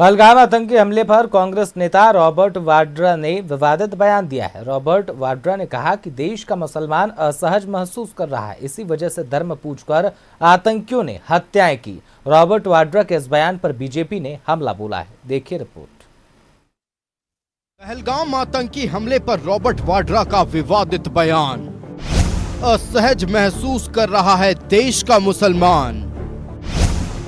पहलगाम आतंकी हमले पर कांग्रेस नेता रॉबर्ट वाड्रा ने विवादित बयान दिया है। रॉबर्ट वाड्रा ने कहा कि देश का मुसलमान असहज महसूस कर रहा है, इसी वजह से धर्म पूछकर आतंकियों ने हत्याएं की। रॉबर्ट वाड्रा के इस बयान पर बीजेपी ने हमला बोला है। देखिए रिपोर्ट। पहलगाम आतंकी हमले पर रॉबर्ट वाड्रा का विवादित बयान। असहज महसूस कर रहा है देश का मुसलमान,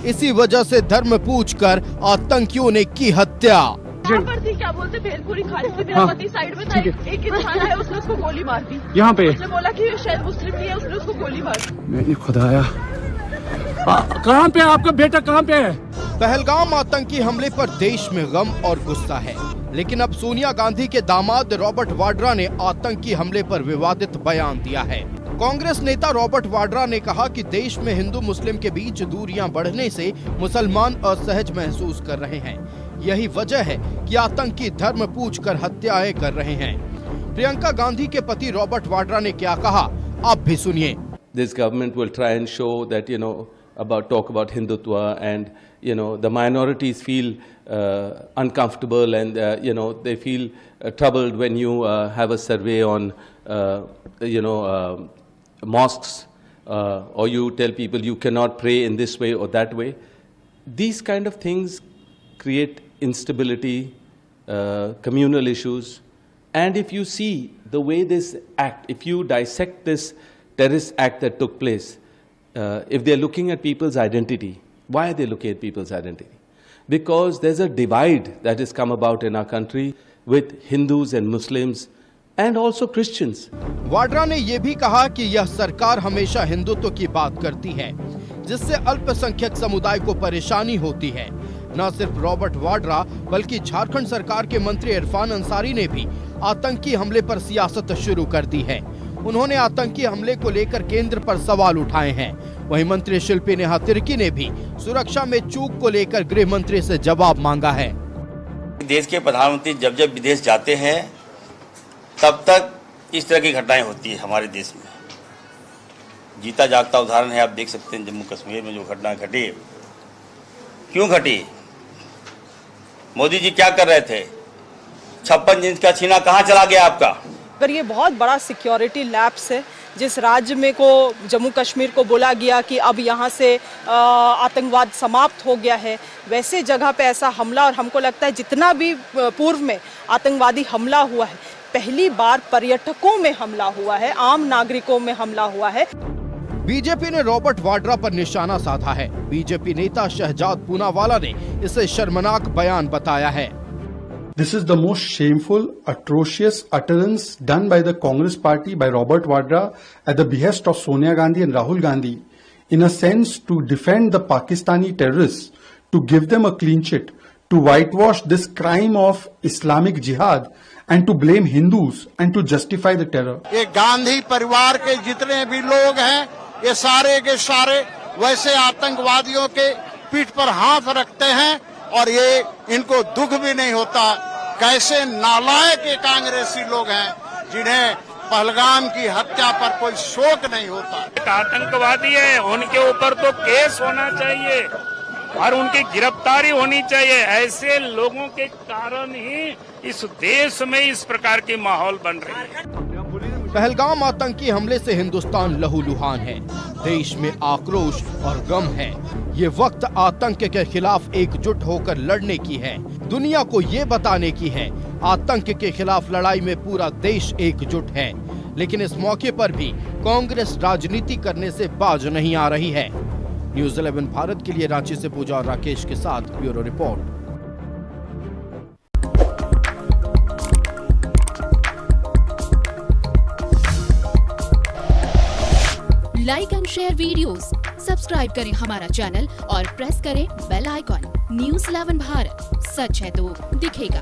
इसी वजह से धर्म पूछकर आतंकियों ने की हत्या। यहाँ पर थी, क्या बोलते भेलपुरी खाली थी, मेरा पति साइड में था, एक इंसान आया, उसने उसको गोली मार दी। यहाँ पे उसने बोला कि शायद मुस्लिम नहीं है, उसने उसको गोली मार दी। मैंने खुदाया, कहाँ पे आपका बेटा, कहाँ पे है? पहलगाम आतंकी हमले पर देश में गम और गुस्सा है, लेकिन अब सोनिया गांधी के दामाद रॉबर्ट वाड्रा ने आतंकी हमले पर विवादित बयान दिया है। कांग्रेस नेता रॉबर्ट वाड्रा ने कहा कि देश में हिंदू मुस्लिम के बीच दूरियां बढ़ने से मुसलमान असहज महसूस कर रहे हैं। यही वजह है कि आतंकी धर्म पूछकर हत्याएं कर रहे हैं। प्रियंका गांधी के पति रॉबर्ट वाड्रा ने क्या कहा, आप भी सुनिए। This government will try and show that, talk about Hindutva, and the minorities feel uncomfortable, and they feel troubled when you have a survey on mosques, or you tell people you cannot pray in this way or that way. These kind of things create instability, communal issues, and if you see the way this act, if you dissect this terrorist act that took place, if they're looking at people's identity, why are they looking at people's identity? Because there's a divide that has come about in our country with Hindus and Muslims and also Christians. Vadra ने ये भी कहा कि यह सरकार हमेशा हिंदुत्व की बात करती है, जिससे अल्पसंख्यक समुदाय को परेशानी होती है। न सिर्फ रॉबर्ट वाड्रा बल्कि झारखंड सरकार के मंत्री इरफान अंसारी ने भी आतंकी हमले पर सियासत शुरू कर दी है। उन्होंने आतंकी हमले को लेकर केंद्र पर सवाल उठाए हैं। वहीं मंत्री शिल्पी नेहा तिर्की ने भी सुरक्षा में चूक को लेकर गृह मंत्री से जवाब मांगा है। देश के प्रधानमंत्री जब जब विदेश जाते हैं तब तक इस तरह की घटनाएं होती है हमारे देश में। जीता जागता उदाहरण है, आप देख सकते हैं जम्मू कश्मीर में जो घटना घटी। क्यों घटी? मोदी जी क्या कर रहे थे? 56 इंच का छीना कहाँ चला गया आपका? अगर ये बहुत बड़ा सिक्योरिटी लैप्स है, जिस राज्य में को जम्मू कश्मीर को बोला गया कि अब यहाँ से आतंकवाद समाप्त हो गया है, वैसे जगह पे ऐसा हमला, और हमको लगता है जितना भी पूर्व में आतंकवादी हमला हुआ है, पहली बार पर्यटकों में हमला हुआ है, आम नागरिकों में हमला हुआ है। बीजेपी ने रॉबर्ट वाड्रा पर निशाना साधा है। बीजेपी नेता शहजाद पूनावाला ने इसे शर्मनाक बयान बताया है। This is the most shameful, atrocious utterance done by the Congress party, by Robert Vadra, at the behest of Sonia Gandhi and Rahul Gandhi, in a sense to defend the Pakistani terrorists, to give them a clean sheet, to whitewash this crime of Islamic jihad, and to blame Hindus and to justify the terror. ये गांधी परिवार के जितने भी लोग हैं, ये सारे के सारे वैसे आतंकवादियों के पीठ पर हाथ रखते हैं, और ये इनको दुख भी नहीं होता। कैसे नालायक ये कांग्रेसी लोग हैं जिन्हें पहलगाम की हत्या पर कोई शोक नहीं होता। आतंकवादी है, उनके ऊपर तो केस होना चाहिए और उनकी गिरफ्तारी होनी चाहिए। ऐसे लोगों के कारण ही इस देश में इस प्रकार की माहौल बन रही है। पहलगाम आतंकी हमले से हिंदुस्तान लहूलुहान है। देश में आक्रोश और गम है। ये वक्त आतंक के खिलाफ एकजुट होकर लड़ने की है। दुनिया को ये बताने की है, आतंक के खिलाफ लड़ाई में पूरा देश एकजुट है। लेकिन इस मौके पर भी कांग्रेस राजनीति करने से बाज नहीं आ रही है। न्यूज़ 11 भारत के लिए रांची से पूजा और राकेश के साथ bureau report. Like and share videos, subscribe करें हमारा चैनल और प्रेस करें बेल आइकॉन। न्यूज़ 11 भारत, सच है तो दिखेगा।